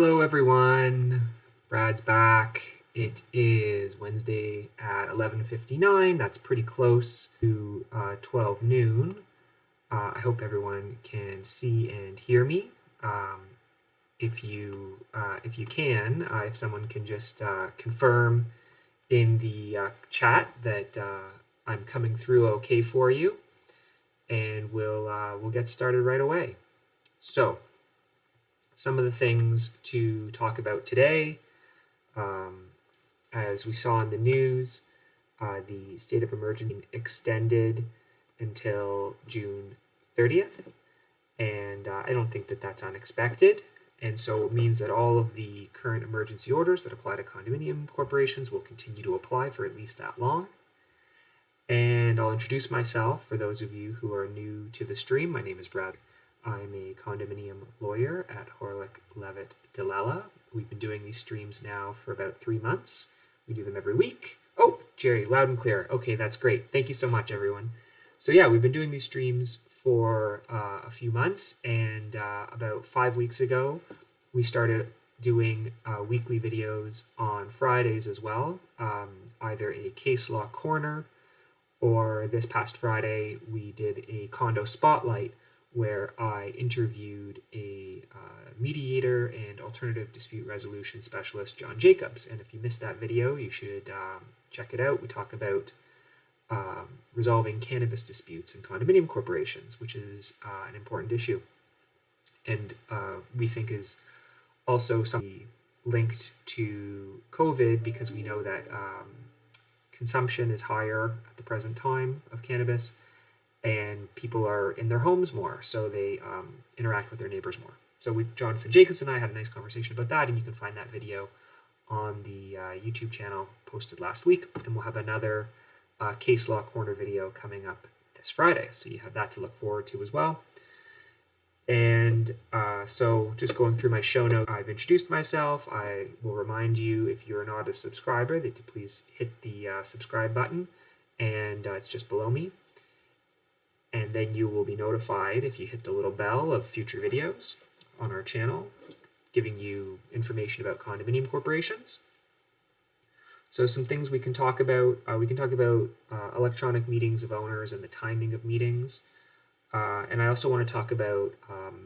Hello everyone, Brad's back. It is Wednesday at 11:59. That's pretty close to 12 noon. I hope everyone can see and hear me. If you can, if someone can just confirm in the chat that I'm coming through okay for you, and we'll get started right away. So, some of the things to talk about today, as we saw in the news, the state of emergency extended until June 30th, and I don't think that that's unexpected. And so it means that all of the current emergency orders that apply to condominium corporations will continue to apply for at least that long. And I'll introduce myself for those of you who are new to the stream. My name is Brad. I'm a condominium lawyer at Horlick, Levitt, Lella. We've been doing these streams now for about 3 months. We do them every week. Oh, Jerry, loud and clear. Okay, that's great. Thank you so much, everyone. So yeah, we've been doing these streams for a few months, and about 5 weeks ago, we started doing weekly videos on Fridays as well, either a case law corner, or this past Friday, we did a condo spotlight, where I interviewed a mediator and alternative dispute resolution specialist, John Jacobs. And if you missed that video, you should check it out. We talk about resolving cannabis disputes in condominium corporations, which is an important issue. And we think is also something linked to COVID, because we know that consumption is higher at the present time of cannabis, and people are in their homes more, so they interact with their neighbors more. So Jonathan Jacobs and I had a nice conversation about that, and you can find that video on the YouTube channel posted last week. And we'll have another case law corner video coming up this Friday, so you have that to look forward to as well. And so just going through my show notes, I've introduced myself. I will remind you, if you're not a subscriber, that you please hit the subscribe button, and it's just below me. And then you will be notified if you hit the little bell of future videos on our channel, giving you information about condominium corporations. So some things we can talk about. Electronic meetings of owners and the timing of meetings. And I also want to talk about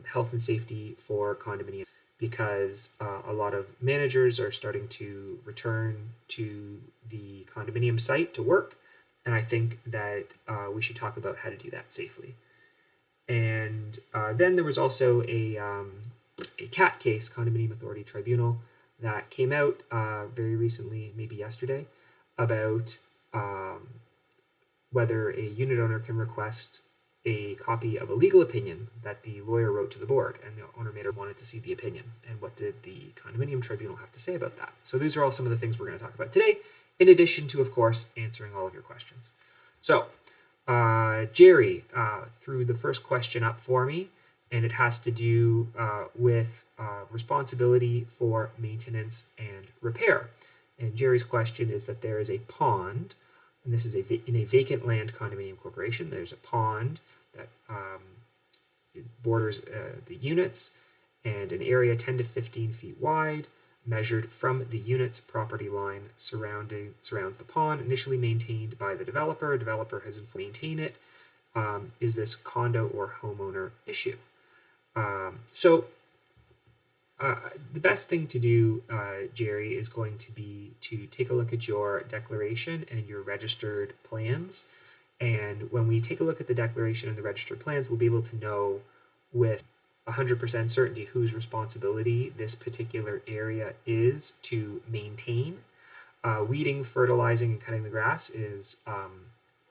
health and safety for condominium, because a lot of managers are starting to return to the condominium site to work. And I think that we should talk about how to do that safely. And then there was also a CAT case, Condominium Authority Tribunal, that came out very recently, maybe yesterday, about whether a unit owner can request a copy of a legal opinion that the lawyer wrote to the board, and the owner wanted to see the opinion. And what did the Condominium Tribunal have to say about that? So these are all some of the things we're going to talk about today, in addition to, of course, answering all of your questions. So, Jerry threw the first question up for me, and it has to do with responsibility for maintenance and repair. And Jerry's question is that there is a pond, and this is in a vacant land condominium corporation. There's a pond that borders the units, and an area 10 to 15 feet wide, measured from the unit's property line surrounds the pond, initially maintained by the developer. Developer has maintained it. Is this condo or homeowner issue? So the best thing to do, Jerry, is going to be to take a look at your declaration and your registered plans. And when we take a look at the declaration and the registered plans, we'll be able to know with 100% certainty whose responsibility this particular area is to maintain. Weeding, fertilizing, and cutting the grass is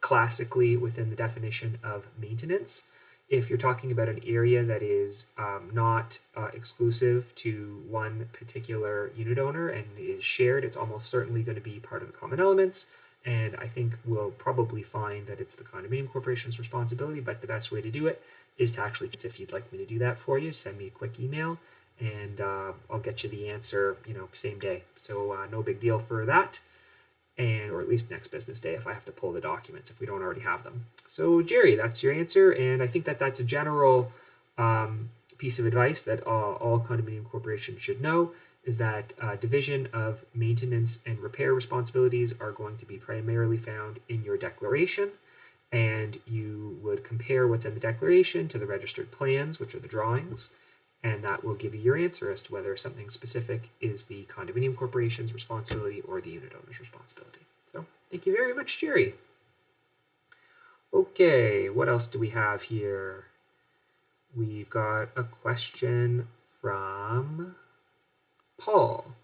classically within the definition of maintenance. If you're talking about an area that is not exclusive to one particular unit owner and is shared, it's almost certainly going to be part of the common elements. And I think we'll probably find that it's the condominium corporation's responsibility, but the best way to do it is to actually, if you'd like me to do that for you, send me a quick email, and I'll get you the answer, same day. So no big deal for that. Or at least next business day if I have to pull the documents if we don't already have them. So Jerry, that's your answer, and I think that that's a general piece of advice that all condominium corporations should know is that division of maintenance and repair responsibilities are going to be primarily found in your declaration, and you would compare what's in the declaration to the registered plans, which are the drawings, and that will give you your answer as to whether something specific is the condominium corporation's responsibility or the unit owner's responsibility. So thank you very much, Jerry. Okay, what else do we have here? We've got a question from Paul.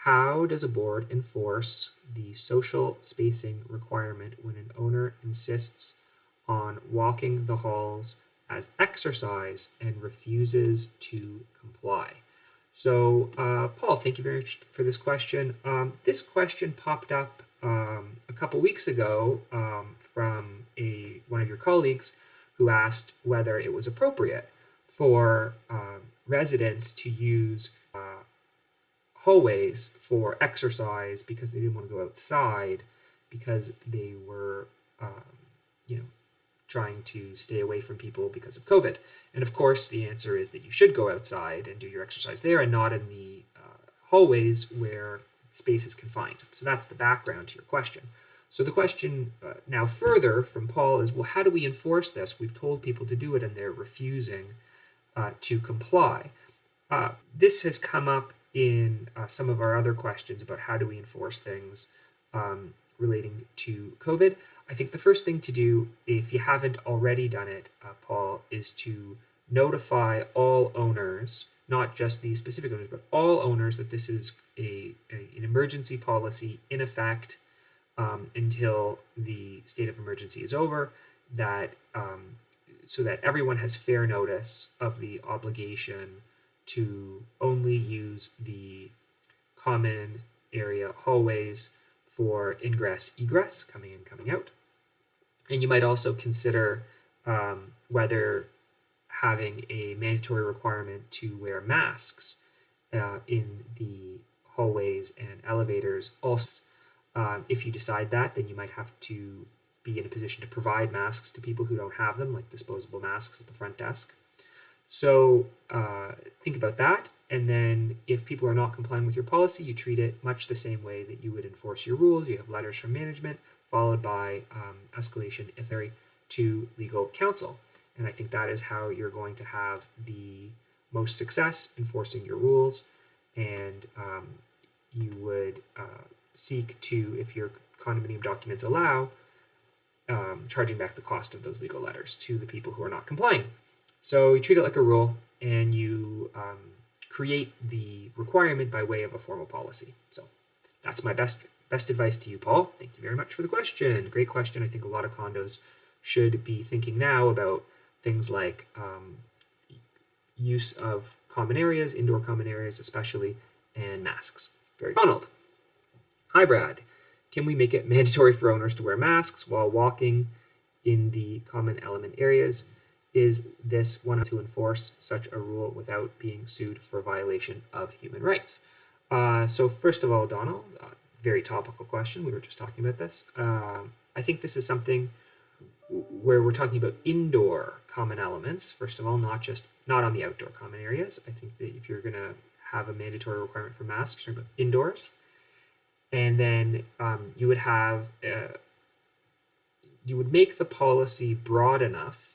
How does a board enforce the social spacing requirement when an owner insists on walking the halls as exercise and refuses to comply? So, Paul, thank you very much for this question. This question popped up a couple weeks ago from one of your colleagues who asked whether it was appropriate for residents to use hallways for exercise because they didn't want to go outside because they were, trying to stay away from people because of COVID. And of course, the answer is that you should go outside and do your exercise there and not in the hallways where space is confined. So that's the background to your question. So the question now further from Paul is, well, how do we enforce this? We've told people to do it and they're refusing to comply. This has come up in some of our other questions about how do we enforce things relating to COVID. I think the first thing to do, if you haven't already done it, Paul, is to notify all owners, not just the specific owners, but all owners, that this is an emergency policy in effect until the state of emergency is over, that so that everyone has fair notice of the obligation to only use the common area hallways for ingress, egress, coming in, coming out. And you might also consider whether having a mandatory requirement to wear masks in the hallways and elevators. Also, if you decide that, then you might have to be in a position to provide masks to people who don't have them, like disposable masks at the front desk. So think about that. And then if people are not complying with your policy, you treat it much the same way that you would enforce your rules. You have letters from management, followed by escalation, if necessary, to legal counsel. And I think that is how you're going to have the most success enforcing your rules. And you would seek to, if your condominium documents allow, charging back the cost of those legal letters to the people who are not complying. So you treat it like a rule, and you create the requirement by way of a formal policy. So that's my best advice to you, Paul. Thank you very much for the question. Great question. I think a lot of condos should be thinking now about things like use of common areas, indoor common areas especially, and masks. Very Donald. Hi, Brad. Can we make it mandatory for owners to wear masks while walking in the common element areas? Is this one to enforce such a rule without being sued for violation of human rights? So first of all, Donald, very topical question. We were just talking about this. I think this is something where we're talking about indoor common elements, first of all, not on the outdoor common areas. I think that if you're going to have a mandatory requirement for masks, you're talking about indoors. And then you would make the policy broad enough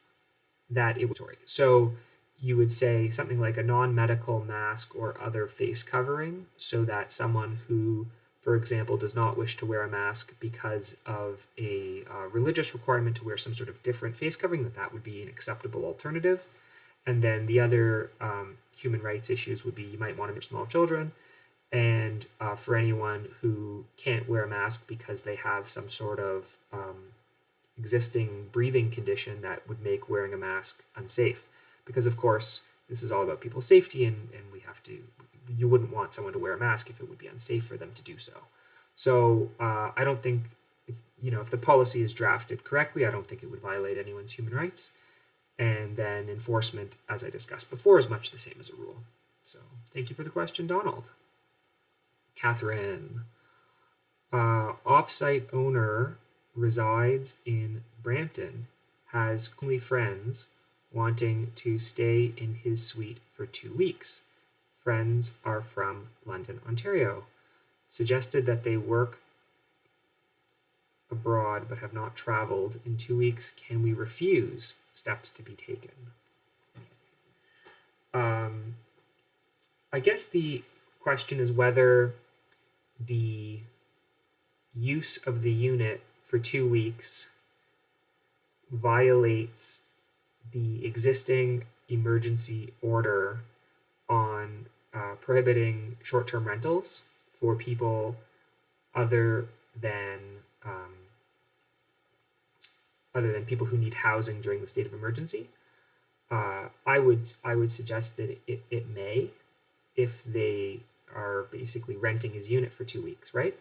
that it would. So you would say something like a non-medical mask or other face covering, so that someone who, for example, does not wish to wear a mask because of a religious requirement to wear some sort of different face covering, that would be an acceptable alternative. And then the other human rights issues would be you might want to have small children, and for anyone who can't wear a mask because they have some sort of existing breathing condition that would make wearing a mask unsafe. Because of course, this is all about people's safety, and you wouldn't want someone to wear a mask if it would be unsafe for them to do so. So I don't think, if the policy is drafted correctly, I don't think it would violate anyone's human rights. And then enforcement, as I discussed before, is much the same as a rule. So thank you for the question, Donald. Catherine, off-site owner resides in Brampton, has only friends wanting to stay in his suite for 2 weeks. Friends are from London, Ontario. Suggested that they work abroad but have not traveled in 2 weeks. Can we refuse? Steps to be taken. I guess the question is whether the use of the unit for 2 weeks violates the existing emergency order on prohibiting short-term rentals for people other than people who need housing during the state of emergency. I would suggest that it may, if they are basically renting his unit for 2 weeks, right?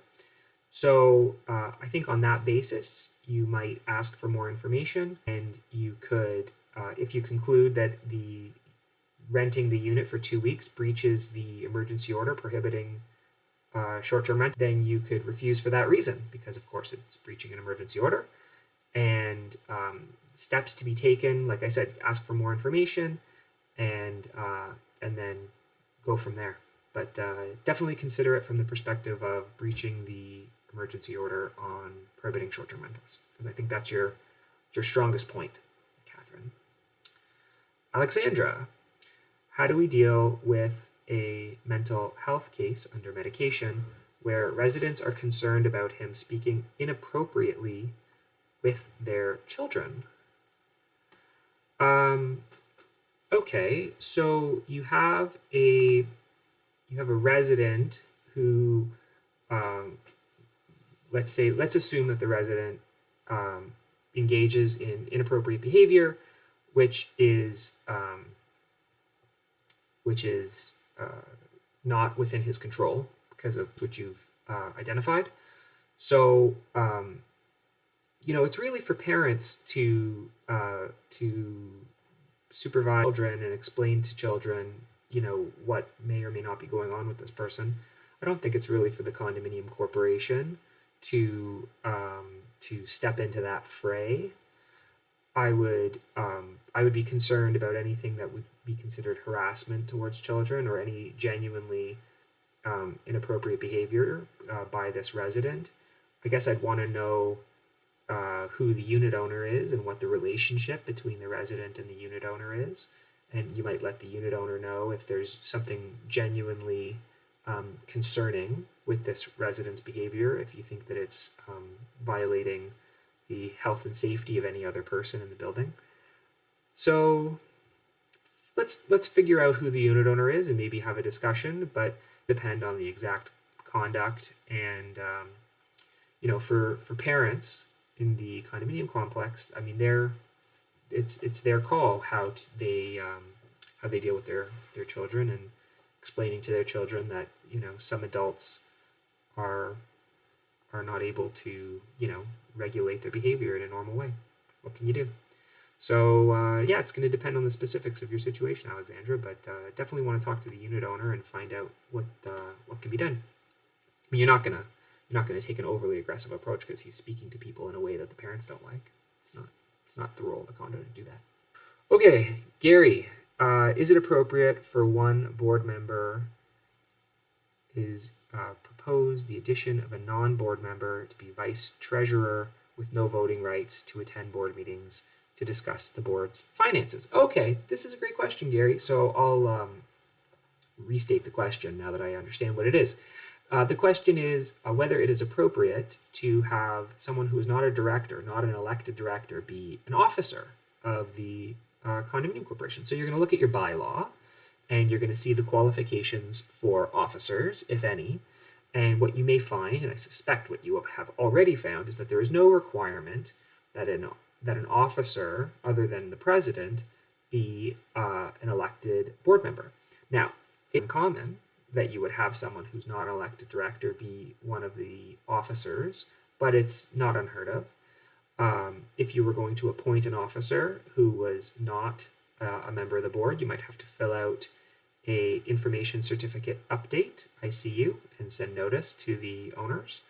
So I think on that basis, you might ask for more information, and you could, if you conclude that the renting the unit for 2 weeks breaches the emergency order prohibiting short-term rent, then you could refuse for that reason, because of course it's breaching an emergency order. And steps to be taken, like I said, ask for more information, and then go from there. But definitely consider it from the perspective of breaching the emergency order on prohibiting short-term rentals, because I think that's your strongest point, Catherine. Alexandra, how do we deal with a mental health case under medication where residents are concerned about him speaking inappropriately with their children? Okay, so you have a resident who, let's assume that the resident engages in inappropriate behavior, which is not within his control because of what you've identified. So it's really for parents to supervise children and explain to children, what may or may not be going on with this person. I don't think it's really for the condominium corporation to step into that fray. I would be concerned about anything that would be considered harassment towards children, or any genuinely inappropriate behavior by this resident. I guess I'd want to know who the unit owner is and what the relationship between the resident and the unit owner is. And you might let the unit owner know if there's something genuinely concerning with this resident's behavior, if you think that it's violating the health and safety of any other person in the building. So let's figure out who the unit owner is and maybe have a discussion, but depend on the exact conduct. And for parents in the condominium complex, I mean, it's their call how they deal with their children, and explaining to their children that some adults are not able to regulate their behavior in a normal way. What can you do? So it's going to depend on the specifics of your situation, Alexandra, but definitely want to talk to the unit owner and find out what can be done. I mean, you're not going to take an overly aggressive approach because he's speaking to people in a way that the parents don't like. It's not the role of the condo to do that. Okay, Gary, is it appropriate for one board member propose the addition of a non-board member to be vice treasurer with no voting rights to attend board meetings to discuss the board's finances? Okay, this is a great question, Gary. So I'll restate the question now that I understand what it is. The question is whether it is appropriate to have someone who is not a director, not an elected director, be an officer of the condominium corporation. So you're going to look at your bylaw, and you're going to see the qualifications for officers, if any. And what you may find, and I suspect what you have already found, is that there is no requirement that an officer, other than the president, be an elected board member. Now, in common, that you would have someone who's not an elected director be one of the officers, but it's not unheard of. If you were going to appoint an officer who was not a member of the board, you might have to fill out a information certificate update, ICU, and send notice to the owners.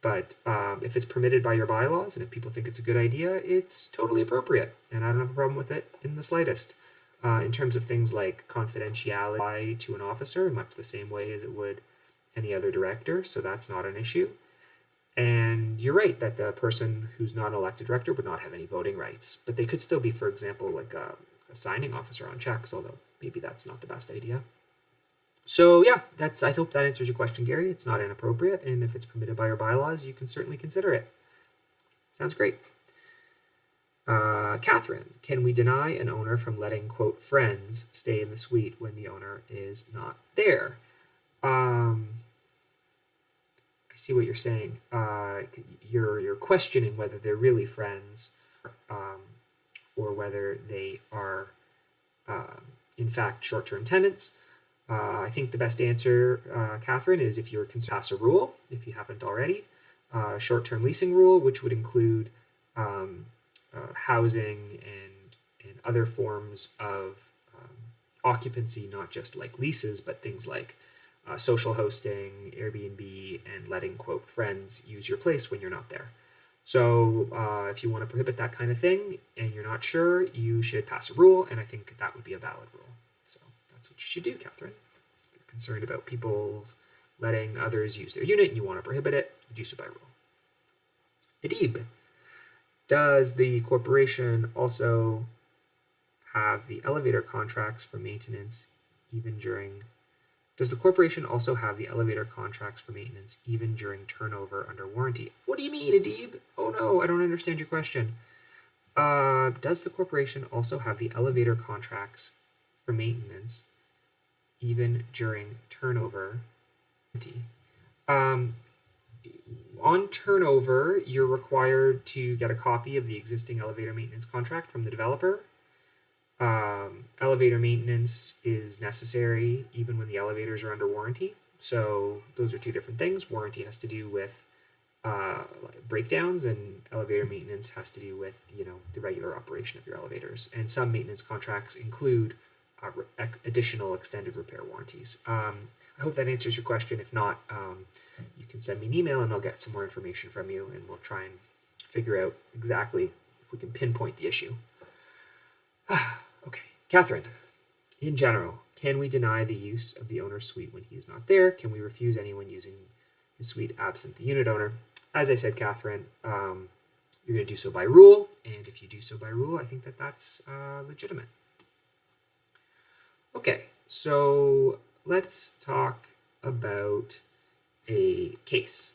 But if it's permitted by your bylaws, and if people think it's a good idea, it's totally appropriate, and I don't have a problem with it in the slightest. in terms of things like confidentiality to an officer, much the same way as it would any other director, so that's not an issue. And you're right that the person who's not an elected director would not have any voting rights, but they could still be, for example, like a signing officer on checks, although maybe that's not the best idea. So yeah, I hope that answers your question, Gary. It's not inappropriate, and if it's permitted by your bylaws, you can certainly consider it. Sounds great. Catherine, can we deny an owner from letting, quote, friends stay in the suite when the owner is not there? I see what you're saying. You're questioning whether they're really friends, or whether they are, in fact, short-term tenants. I think the best answer, Catherine, is if you're considering pass a rule, if you haven't already, short-term leasing rule, which would include housing and other forms of occupancy, not just like leases, but things like social hosting, Airbnb, and letting, quote, friends use your place when you're not there. So if you want to prohibit that kind of thing and you're not sure, you should pass a rule, and I think that would be a valid rule. So that's what you should do, Catherine. If you're concerned about people letting others use their unit and you want to prohibit it, do so by rule. Adib, does the corporation also have the elevator contracts for maintenance even during... Does the corporation also have the elevator contracts for maintenance even during turnover under warranty? What do you mean, Adib? Oh no, I don't understand your question. Does the corporation also have the elevator contracts for maintenance even during turnover? On turnover, you're required to get a copy of the existing elevator maintenance contract from the developer. Elevator maintenance is necessary even when the elevators are under warranty. So those are two different things. Warranty has to do with breakdowns, and elevator maintenance has to do with, the regular operation of your elevators. And some maintenance contracts include additional extended repair warranties. I hope that answers your question. If not, you can send me an email and I'll get some more information from you, and we'll try and figure out exactly if we can pinpoint the issue. Okay, Catherine, in general, can we deny the use of the owner's suite when he is not there? Can we refuse anyone using his suite absent the unit owner? As I said, Catherine, you're going to do so by rule, and if you do so by rule, I think that that's legitimate. Okay, so let's talk about a case.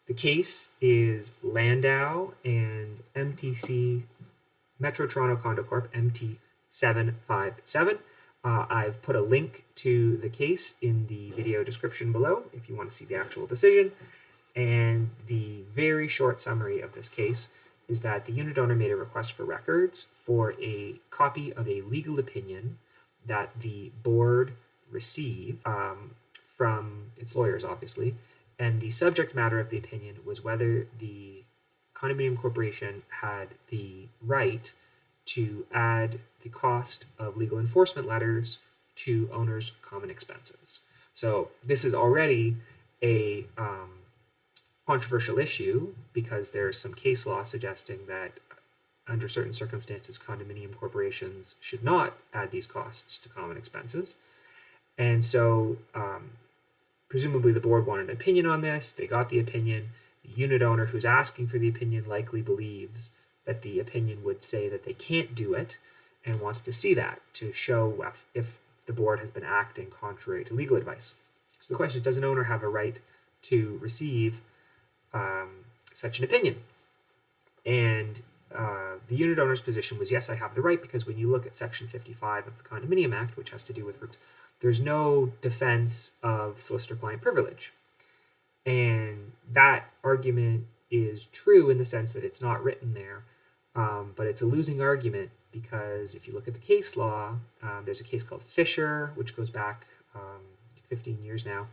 The case is Landau and MTC Metro Toronto Condo Corp, MT757. I've put a link to the case in the video description below if you want to see the actual decision. And the very short summary of this case is that the unit owner made a request for records for a copy of a legal opinion that the board received from its lawyers, obviously. And the subject matter of the opinion was whether the Condominium Corporation had the right to add the cost of legal enforcement letters to owners' common expenses. So this is already a controversial issue because there's some case law suggesting that under certain circumstances, condominium corporations should not add these costs to common expenses. And so presumably the board wanted an opinion on this. They got the opinion. The unit owner who's asking for the opinion likely believes that the opinion would say that they can't do it and wants to see that to show if the board has been acting contrary to legal advice. So the question is, does an owner have a right to receive such an opinion? And the unit owner's position was, yes, I have the right, because when you look at Section 55 of the Condominium Act, which has to do with, there's no defense of solicitor-client privilege. And that argument is true in the sense that it's not written there, but it's a losing argument because if you look at the case law, there's a case called Fisher, which goes back 15 years now,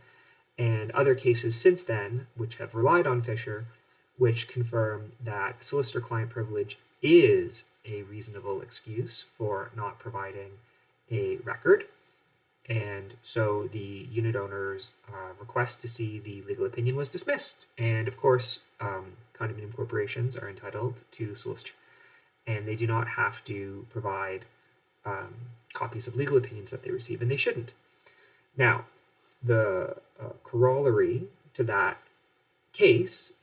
and other cases since then, which have relied on Fisher, which confirm that solicitor-client privilege is a reasonable excuse for not providing a record. And so the unit owner's request to see the legal opinion was dismissed. And of course, condominium corporations are entitled to solicitor, and they do not have to provide copies of legal opinions that they receive, and they shouldn't. Now, the corollary to that case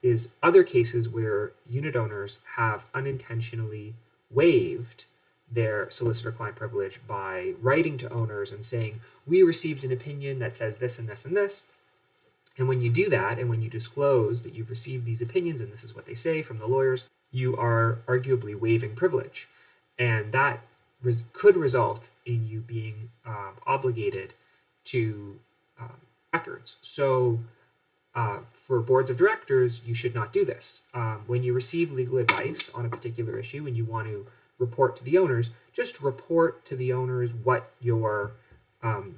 is other cases where unit owners have unintentionally waived their solicitor-client privilege by writing to owners and saying, we received an opinion that says this and this and this. And when you do that, and when you disclose that you've received these opinions and this is what they say from the lawyers, you are arguably waiving privilege. And that could result in you being obligated to records. So for boards of directors, you should not do this. When you receive legal advice on a particular issue and you want to report to the owners, just report to the owners what your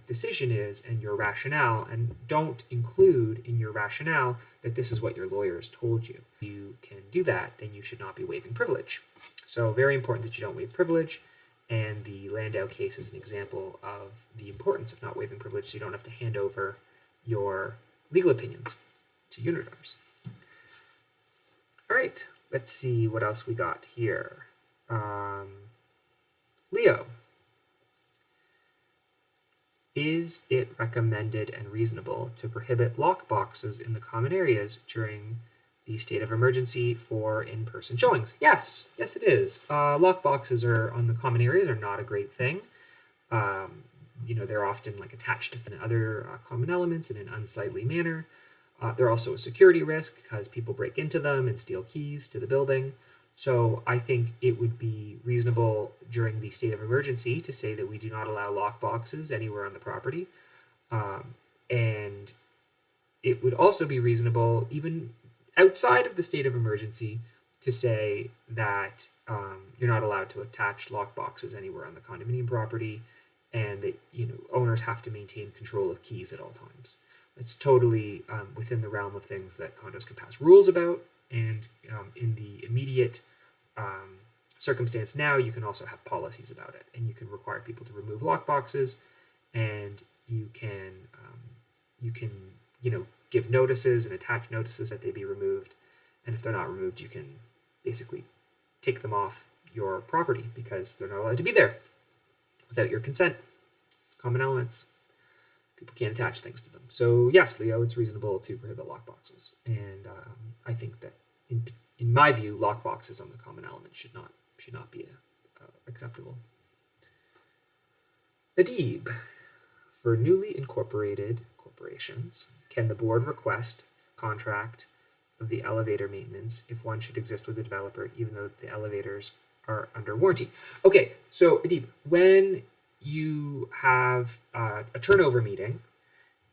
decision is and your rationale, and don't include in your rationale that this is what your lawyers told you. If you can do that, then you should not be waiving privilege. So very important that you don't waive privilege, and the Landau case is an example of the importance of not waiving privilege, so you don't have to hand over your legal opinions to unit owners. All right, let's see what else we got here. Leo. Is it recommended and reasonable to prohibit lock boxes in the common areas during the state of emergency for in-person showings? Yes, it is. Lock boxes on the common areas are not a great thing. They're often attached to other common elements in an unsightly manner. They're also a security risk because people break into them and steal keys to the building. So I think it would be reasonable during the state of emergency to say that we do not allow lock boxes anywhere on the property. And it would also be reasonable, even outside of the state of emergency, to say that you're not allowed to attach lock boxes anywhere on the condominium property, and that owners have to maintain control of keys at all times. It's totally within the realm of things that condos can pass rules about. And in the immediate circumstance now, you can also have policies about it, and you can require people to remove lock boxes, and you can give notices and attach notices that they be removed. And if they're not removed, you can basically take them off your property because they're not allowed to be there without your consent. It's common elements. People can't attach things to them. So yes, Leo, it's reasonable to prohibit lock boxes. And I think that in my view, lock boxes on the common element should not be acceptable. Adib, for newly incorporated corporations, can the board request contract of the elevator maintenance if one should exist with the developer, even though the elevators are under warranty? Okay, so Adib, when you have a turnover meeting,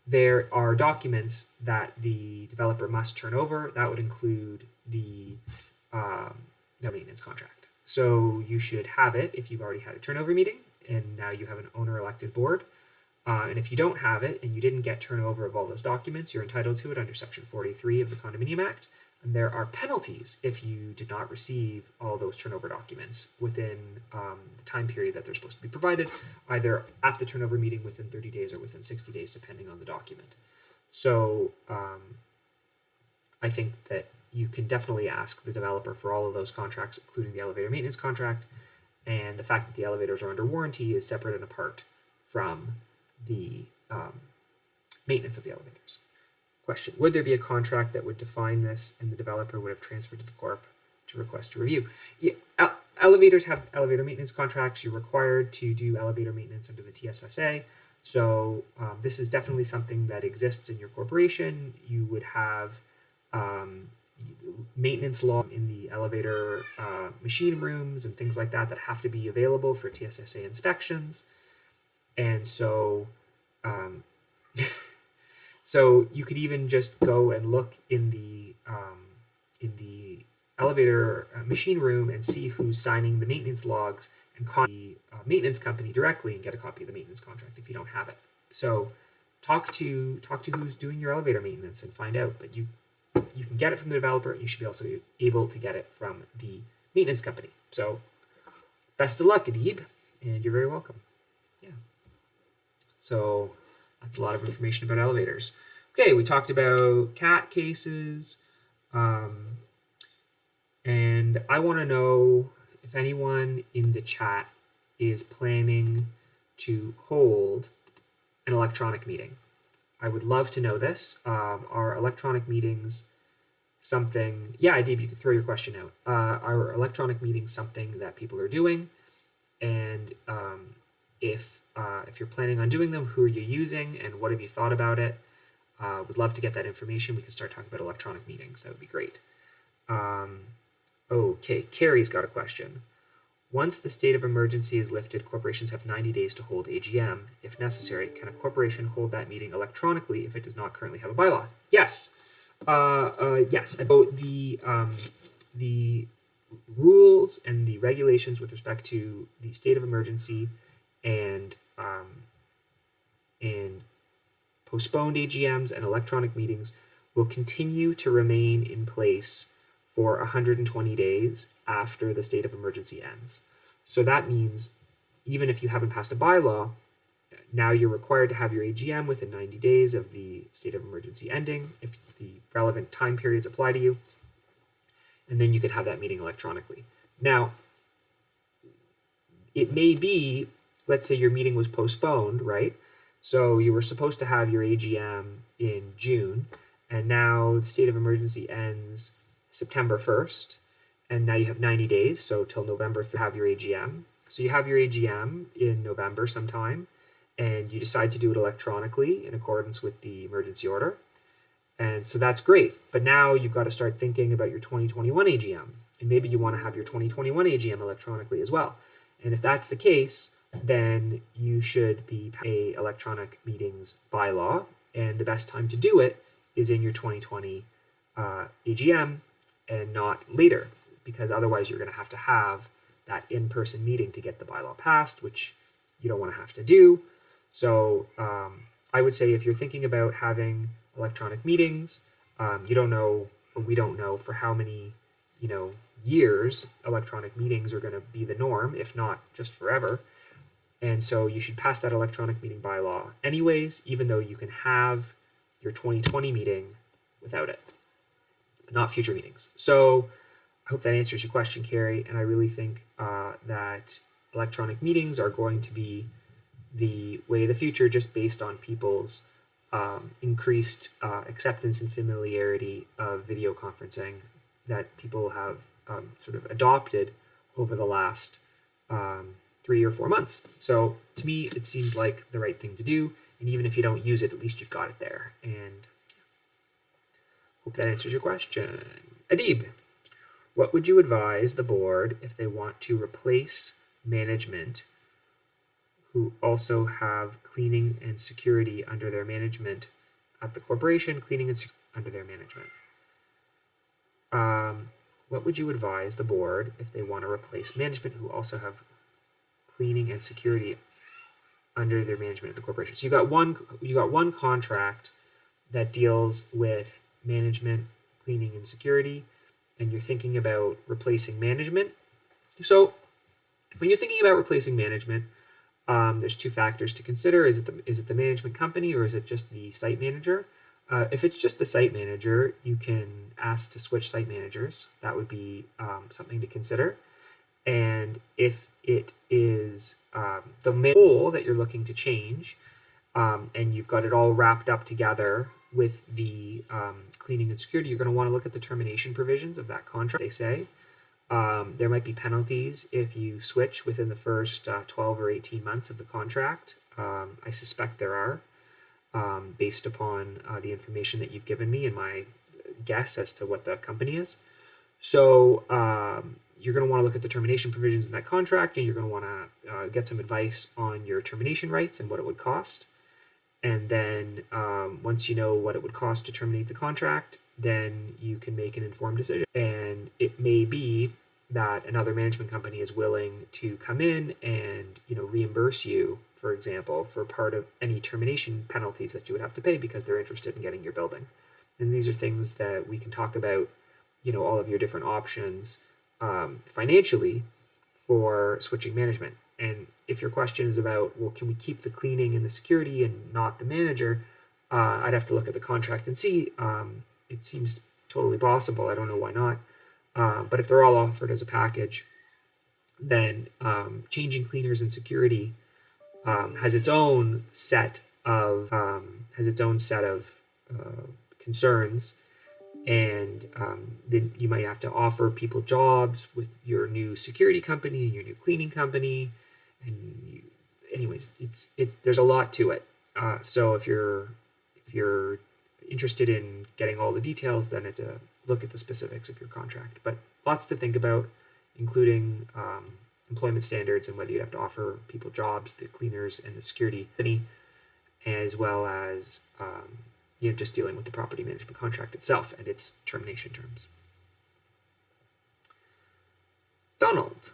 there are documents that the developer must turn over. That would include the maintenance contract. So you should have it if you've already had a turnover meeting and now you have an owner-elected board. And if you don't have it and you didn't get turnover of all those documents, you're entitled to it under Section 43 of the Condominium Act. And there are penalties if you did not receive all those turnover documents within the time period that they're supposed to be provided, either at the turnover meeting within 30 days or within 60 days, depending on the document. So I think that you can definitely ask the developer for all of those contracts, including the elevator maintenance contract. And the fact that the elevators are under warranty is separate and apart from the maintenance of the elevators. Question: would there be a contract that would define this and the developer would have transferred to the corp to request a review? Yeah, elevators have elevator maintenance contracts. You're required to do elevator maintenance under the TSSA. So this is definitely something that exists in your corporation. You would have maintenance law in the elevator machine rooms and things like that that have to be available for TSSA inspections. And so so you could even just go and look in the elevator machine room and see who's signing the maintenance logs and call the maintenance company directly and get a copy of the maintenance contract if you don't have it. So talk to who's doing your elevator maintenance and find out. But you can get it from the developer. You should be also able to get it from the maintenance company. So best of luck, Adib, and you're very welcome. Yeah. So that's a lot of information about elevators. Okay, we talked about cat cases. And I want to know if anyone in the chat is planning to hold an electronic meeting. I would love to know this. Are electronic meetings something? Yeah, Adib, you can throw your question out. Are electronic meetings something that people are doing? And if you're planning on doing them, who are you using, and what have you thought about it? Would love to get that information. We can start talking about electronic meetings. That would be great. Okay, Carrie's got a question. Once the state of emergency is lifted, corporations have 90 days to hold AGM. If necessary, can a corporation hold that meeting electronically if it does not currently have a bylaw? Yes. Yes. About the rules and the regulations with respect to the state of emergency and postponed AGMs and electronic meetings will continue to remain in place for 120 days after the state of emergency ends. So that means even if you haven't passed a bylaw, now you're required to have your AGM within 90 days of the state of emergency ending, if the relevant time periods apply to you, and then you could have that meeting electronically. Now, it may be, let's say your meeting was postponed, right? So you were supposed to have your AGM in June, and now the state of emergency ends September 1st, and now you have 90 days, so till November to have your AGM. So you have your AGM in November sometime, and you decide to do it electronically in accordance with the emergency order. And so that's great, but now you've got to start thinking about your 2021 AGM, and maybe you want to have your 2021 AGM electronically as well. And if that's the case, then you should be a electronic meetings bylaw, and the best time to do it is in your 2020 AGM and not later, because otherwise you're going to have that in-person meeting to get the bylaw passed, which you don't want to have to do. So I would say if you're thinking about having electronic meetings, you don't know, or we don't know for how many, years electronic meetings are going to be the norm, if not just forever. And so you should pass that electronic meeting bylaw anyways, even though you can have your 2020 meeting without it, but not future meetings. So I hope that answers your question, Carrie. And I really think that electronic meetings are going to be the way of the future, just based on people's increased acceptance and familiarity of video conferencing that people have sort of adopted over the last 3 or 4 months. So to me, it seems like the right thing to do. And even if you don't use it, at least you've got it there. And hope that answers your question. Adib, what would you advise the board if they want to replace management who also have cleaning and security under their management at the corporation, cleaning and security under their management? What would you advise the board if they want to replace management who also have cleaning and security under their management at the corporation? So you got one contract that deals with management, cleaning, and security, and you're thinking about replacing management. So when you're thinking about replacing management, there's two factors to consider. Is it the management company, or is it just the site manager? If it's just the site manager, you can ask to switch site managers. That would be something to consider. And if it is the main goal that you're looking to change, and you've got it all wrapped up together with the cleaning and security, you're going to want to look at the termination provisions of that contract. They say there might be penalties if you switch within the first 12 or 18 months of the contract. I suspect there are, based upon the information that you've given me and my guess as to what the company is. So you're going to want to look at the termination provisions in that contract, and you're going to want to get some advice on your termination rights and what it would cost. And then once you know what it would cost to terminate the contract, then you can make an informed decision. And it may be that another management company is willing to come in and reimburse you, for example, for part of any termination penalties that you would have to pay because they're interested in getting your building. And these are things that we can talk about, all of your different options financially for switching management. And if your question is about, well, can we keep the cleaning and the security and not the manager? I'd have to look at the contract and see. It seems totally possible. I don't know why not. But if they're all offered as a package, then changing cleaners and security has its own set of concerns, and then you might have to offer people jobs with your new security company and your new cleaning company, and anyways, there's a lot to it. So if you're interested in getting all the details, then look at the specifics of your contract. But lots to think about, including employment standards and whether you have to offer people jobs, the cleaners and the security company, as well as just dealing with the property management contract itself and its termination terms. Donald,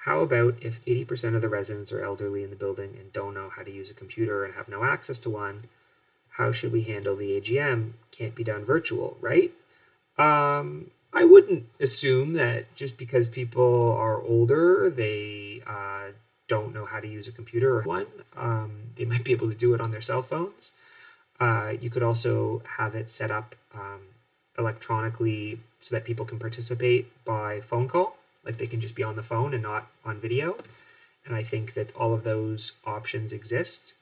how about if 80% of the residents are elderly in the building and don't know how to use a computer and have no access to one? How should we handle the AGM? Can't be done virtual, right? I wouldn't assume that just because people are older, they don't know how to use a computer or one. They might be able to do it on their cell phones. You could also have it set up electronically so that people can participate by phone call, like they can just be on the phone and not on video. And I think that all of those options exist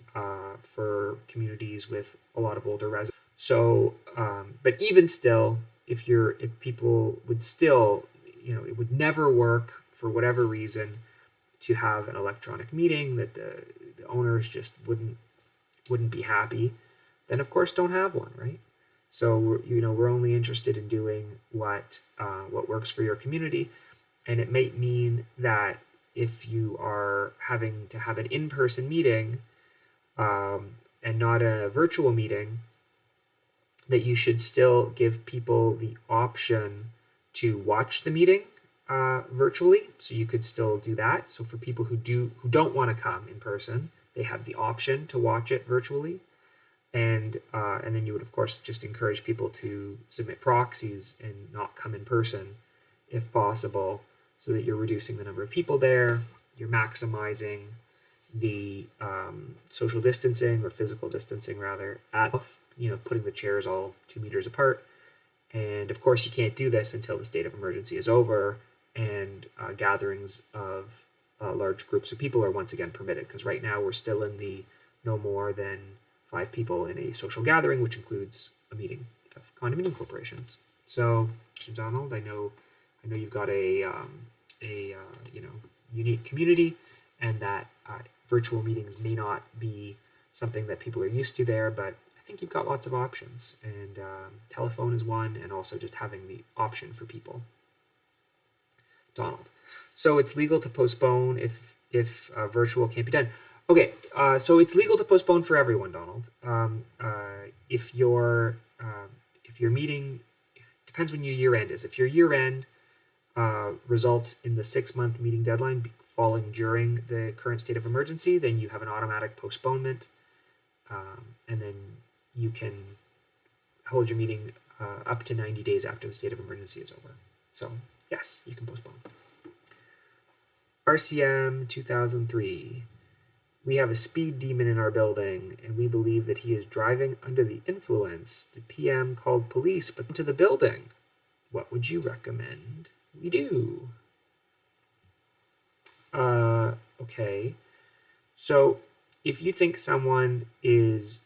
for communities with a lot of older residents. So, but even still, if people would still, it would never work for whatever reason to have an electronic meeting that the owners just wouldn't be happy, then of course don't have one, right? So we're only interested in doing what works for your community, and it might mean that if you are having to have an in-person meeting and not a virtual meeting, that you should still give people the option to watch the meeting virtually. So you could still do that. So for people who don't want to come in person, they have the option to watch it virtually. And then you would, of course, just encourage people to submit proxies and not come in person if possible, so that you're reducing the number of people there, you're maximizing the social distancing, or physical distancing rather, putting the chairs all 2 meters apart. And of course you can't do this until the state of emergency is over and gatherings of large groups of people are once again permitted, because right now we're still in the no more than 5 people in a social gathering, which includes a meeting of condominium corporations. So, Mr. Donald, I know you've got a unique community, and that virtual meetings may not be something that people are used to there, but I think you've got lots of options, and telephone is one, and also just having the option for people. Donald, so it's legal to postpone if virtual can't be done. Okay, so it's legal to postpone for everyone, Donald. If your meeting, depends when your year end is. If your year end results in the 6-month meeting deadline falling during the current state of emergency, then you have an automatic postponement, and then you can hold your meeting up to 90 days after the state of emergency is over. So yes, you can postpone. RCM 2003. We have a speed demon in our building, and we believe that he is driving under the influence. The PM called police, but to the building. What would you recommend we do? Okay. So if you think someone is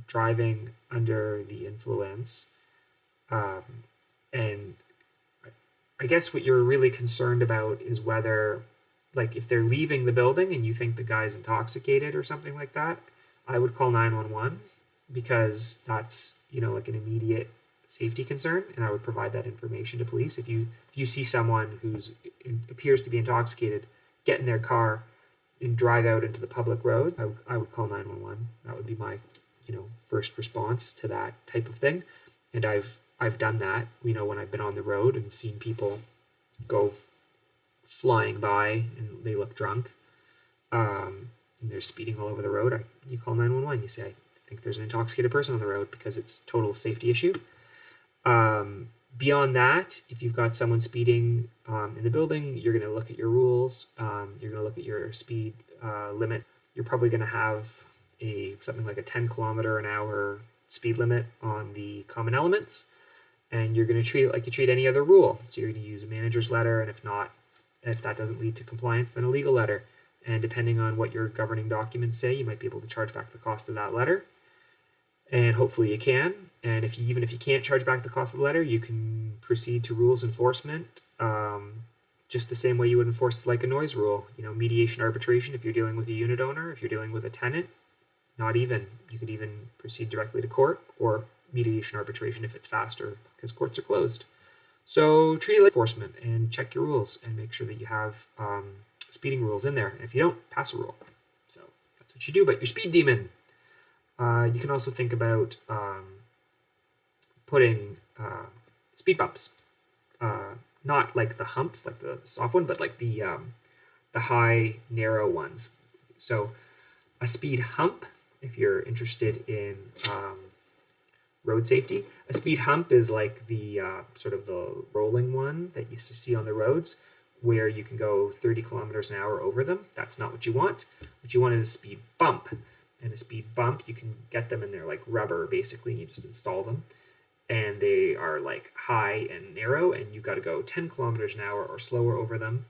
driving under the influence, and I guess what you're really concerned about is whether, like, if they're leaving the building and you think the guy's intoxicated or something like that, I would call 911, because that's, like an immediate safety concern, and I would provide that information to police. If you see someone who's appears to be intoxicated, get in their car and drive out into the public road, I would call 911. That would be my, first response to that type of thing. And I've done that, when I've been on the road and seen people go flying by and they look drunk, and they're speeding all over the road. You call 911. You say, I think there's an intoxicated person on the road, because it's a total safety issue. Beyond that, if you've got someone speeding in the building, you're going to look at your rules. You're going to look at your speed limit. You're probably going to have something like a 10 kilometer an hour speed limit on the common elements, and you're going to treat it like you treat any other rule. So you're going to use a manager's letter, and if not, If that doesn't lead to compliance, then a legal letter. And depending on what your governing documents say, you might be able to charge back the cost of that letter. And hopefully you can. And even if you can't charge back the cost of the letter, you can proceed to rules enforcement, just the same way you would enforce like a noise rule. Mediation, arbitration if you're dealing with a unit owner, if you're dealing with a tenant, you could even proceed directly to court, or mediation, arbitration if it's faster because courts are closed. So treat it like enforcement and check your rules and make sure that you have speeding rules in there. And if you don't, pass a rule. So that's what you do. But your speed demon. You can also think about putting speed bumps, not like the humps, like the soft one, but like the high, narrow ones. So a speed hump, if you're interested in road safety, a speed hump is like the sort of the rolling one that you see on the roads, where you can go 30 kilometers an hour over them. That's not what you want. What you want is a speed bump. And a speed bump, you can get them, and they're like rubber, basically, and you just install them. And they are like high and narrow, and you've got to go 10 kilometers an hour or slower over them.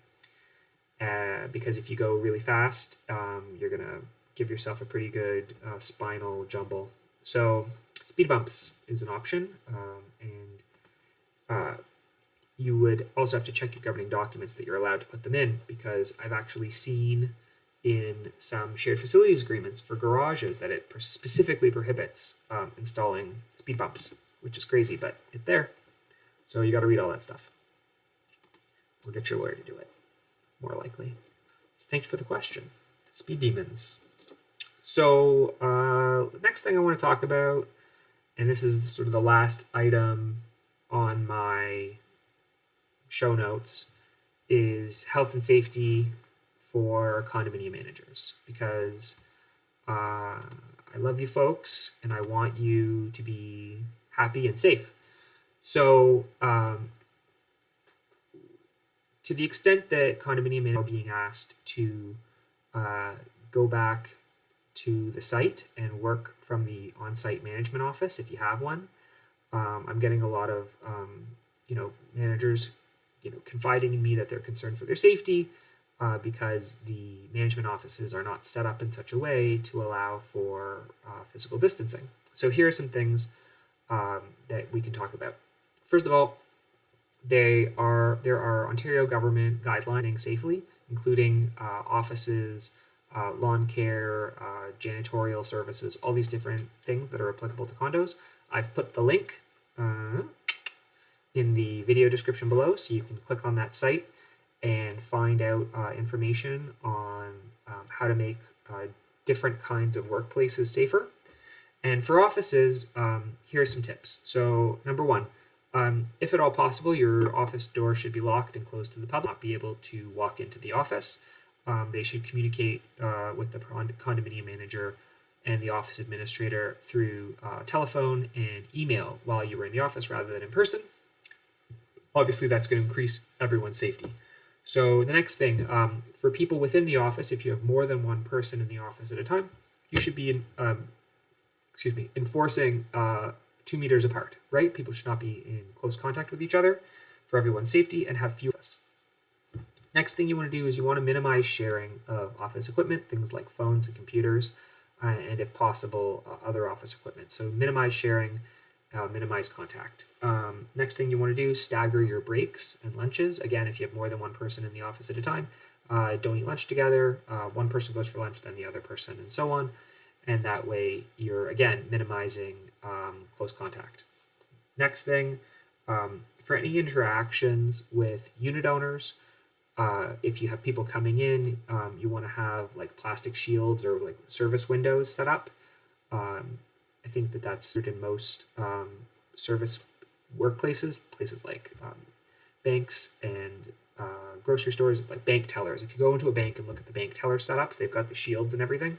Because if you go really fast, you're going to give yourself a pretty good spinal jumble. So speed bumps is an option. And you would also have to check your governing documents that you're allowed to put them in, because I've actually seen in some shared facilities agreements for garages that it specifically prohibits installing speed bumps, which is crazy, but it's there. So you got to read all that stuff. Or get your lawyer to do it, more likely. So thank you for the question. Speed demons. So the next thing I want to talk about, and this is sort of the last item on my show notes, is health and safety for condominium managers, because I love you folks and I want you to be happy and safe. So to the extent that condominium managers are being asked to go back to the site and work from the on-site management office, if you have one, I'm getting a lot of managers confiding in me that they're concerned for their safety, because the management offices are not set up in such a way to allow for physical distancing. So here are some things that we can talk about. First of all, there are Ontario government guidelines safely, including offices, lawn care, janitorial services, all these different things that are applicable to condos. I've put the link in the video description below, so you can click on that site and find out information on how to make different kinds of workplaces safer. And for offices, here are some tips. So number one, if at all possible, your office door should be locked and closed to the public, not be able to walk into the office. They should communicate with the condominium manager and the office administrator through telephone and email while you were in the office rather than in person. Obviously, that's going to increase everyone's safety. So the next thing, for people within the office, if you have more than one person in the office at a time, you should be enforcing 2 meters apart, right? People should not be in close contact with each other for everyone's safety and have few. Next thing you want to do is you want to minimize sharing of office equipment, things like phones and computers, and if possible, other office equipment. So minimize sharing, minimize contact. Next thing you want to do is stagger your breaks and lunches. Again, if you have more than one person in the office at a time, don't eat lunch together. One person goes for lunch, then the other person, and so on. And that way you're, again, minimizing close contact. Next thing, for any interactions with unit owners, if you have people coming in, you want to have like plastic shields or like service windows set up. I think that's in most service workplaces, places like banks and grocery stores, like bank tellers. If you go into a bank and look at the bank teller setups, they've got the shields and everything.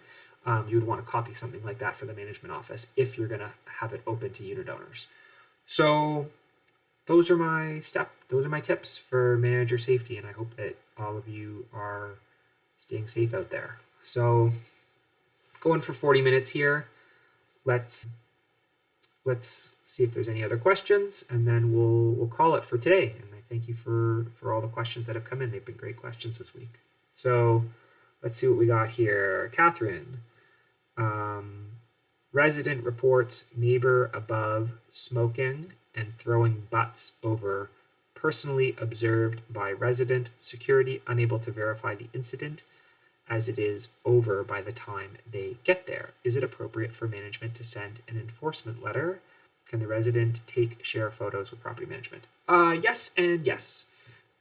You would want to copy something like that for the management office if you're going to have it open to unit owners. So those are my tips for manager safety, and I hope that all of you are staying safe out there. So going for 40 minutes here. Let's see if there's any other questions, and then we'll call it for today. And I thank you for all the questions that have come in. They've been great questions this week. So let's see what we got here. Catherine. Resident reports neighbor above smoking and throwing butts over. Personally observed by resident. Security unable to verify the incident as it is over by the time they get there. Is it appropriate for management to send an enforcement letter? Can the resident share photos with property management? Yes and yes.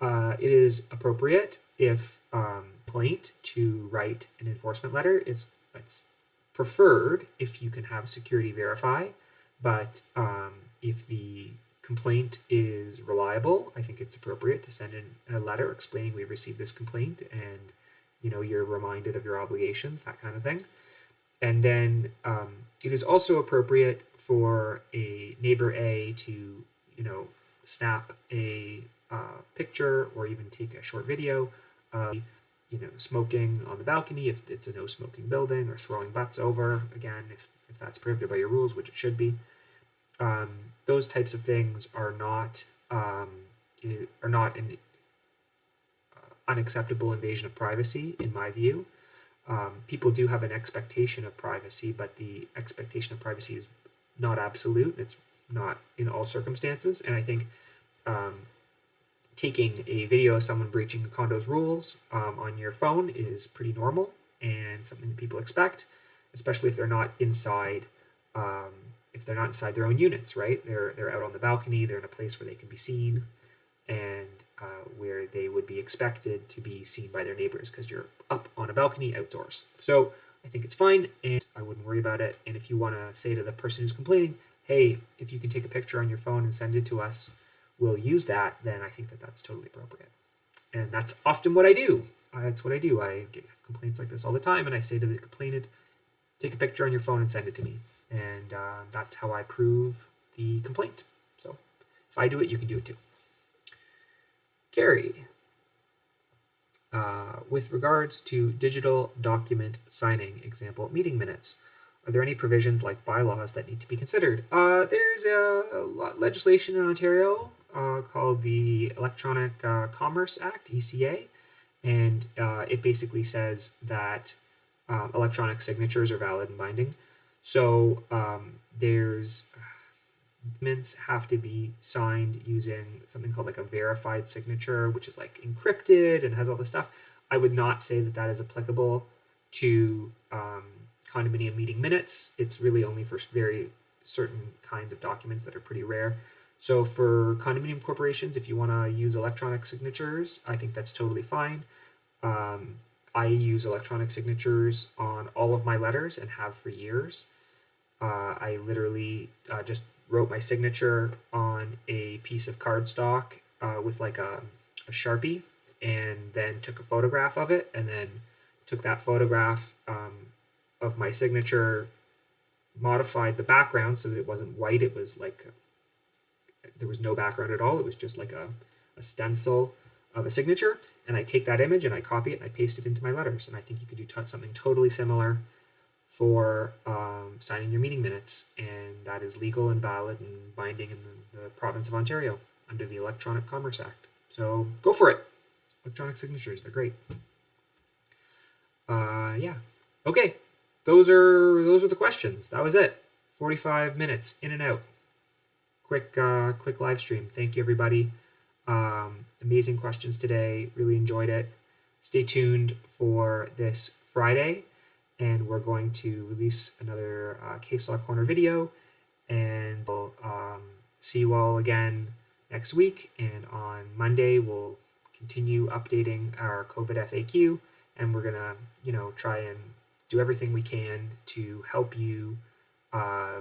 It is appropriate if complaint to write an enforcement letter. It's preferred if you can have security verify, but if the complaint is reliable, I think it's appropriate to send in a letter explaining we've received this complaint and you're reminded of your obligations, that kind of thing. And then it is also appropriate for a neighbor A to snap a picture or even take a short video of smoking on the balcony if it's a no smoking building, or throwing butts over, again, if that's prohibited by your rules, which it should be. Those types of things are not an unacceptable invasion of privacy, in my view. People do have an expectation of privacy, but the expectation of privacy is not absolute. It's not in all circumstances. And I think taking a video of someone breaching a condo's rules on your phone is pretty normal and something that people expect, especially if they're not inside their own units, right? They're out on the balcony, they're in a place where they can be seen, and where they would be expected to be seen by their neighbors because you're up on a balcony outdoors. So I think it's fine, and I wouldn't worry about it. And if you want to say to the person who's complaining, hey, if you can take a picture on your phone and send it to us, we'll use that, then I think that that's totally appropriate. And that's often what I do. That's what I do. I get complaints like this all the time, and I say to the complainant, take a picture on your phone and send it to me. And that's how I prove the complaint. So if I do it, you can do it too. Carrie, with regards to digital document signing, example, meeting minutes, are there any provisions like bylaws that need to be considered? There's a legislation in Ontario called the Electronic Commerce Act, ECA, and it basically says that electronic signatures are valid and binding. So there's documents have to be signed using something called like a verified signature, which is like encrypted and has all this stuff. I would not say that that is applicable to condominium meeting minutes. It's really only for very certain kinds of documents that are pretty rare. So for condominium corporations, if you want to use electronic signatures, I think that's totally fine. I use electronic signatures on all of my letters and have for years. I literally just wrote my signature on a piece of cardstock with like a Sharpie, and then took a photograph of it, and then took that photograph of my signature, modified the background so that it wasn't white. It was like there was no background at all. It was just like a stencil of a signature, and I take that image and I copy it and I paste it into my letters. And I think you could do something totally similar for signing your meeting minutes, and that is legal and valid and binding in the province of Ontario under the Electronic Commerce Act. So go for it. Electronic signatures, they're great. Yeah. Okay. Those are the questions. That was it. 45 minutes in and out. Quick live stream. Thank you, everybody. Amazing questions today. Really enjoyed it. Stay tuned for this Friday, and we're going to release another Case Law Corner video, and we'll see you all again next week. And on Monday, we'll continue updating our COVID FAQ, and we're gonna, try and do everything we can to help you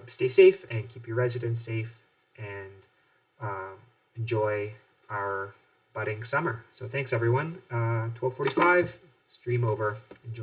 stay safe and keep your residents safe, and enjoy our budding summer. So thanks, everyone. 12:45, stream over. Enjoy.